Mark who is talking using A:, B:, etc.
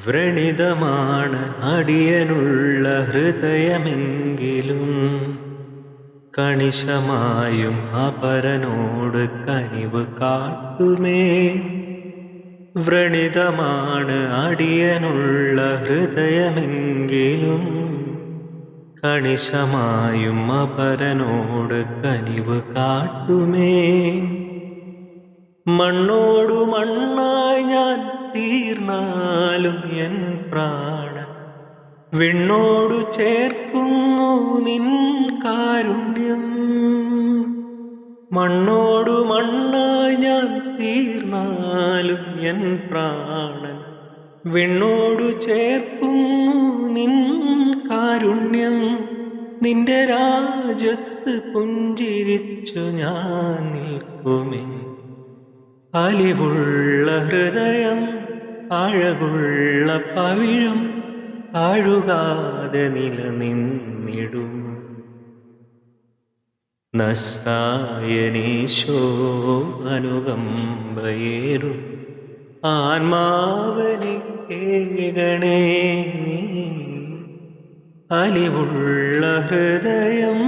A: വ്രണിതമാണ് അടിയനുള്ള ഹൃദയമെങ്കിലും കണിശമായും അപരനോട് കനിവ് കാട്ടുമേ. വ്രണിതമാണ് അടിയനുള്ള ഹൃദയമെങ്കിലും കണിശമായും അപരനോട് കനിവ് കാട്ടുമേ. മണ്ണോടു മണ്ണായി ഞാൻ തീർന്നാലും എൻ പ്രാണൻ വിണ്ണോടു ചേർക്കുന്നു നിൻ കാരുണ്യം. മണ്ണോടു മണ്ണായി ഞാൻ തീർന്നാലും എൻ പ്രാണൻ വിണ്ണോടു ചേർക്കുന്നു നിൻ കാരുണ്യം. നിന്റെ രാജ്യത്ത് പുഞ്ചിരിച്ചു ഞാൻ നിൽക്കുമേ. അലിവുള്ള ഹൃദയം അഴകുള്ള പവിഴം അഴുകാതെ നിലനിന്നിടും. നസ്തായനീശോ അനുകമ്പയേറും ആത്മാവനിക്കേകണേ നീ. അലിവുള്ള ഹൃദയം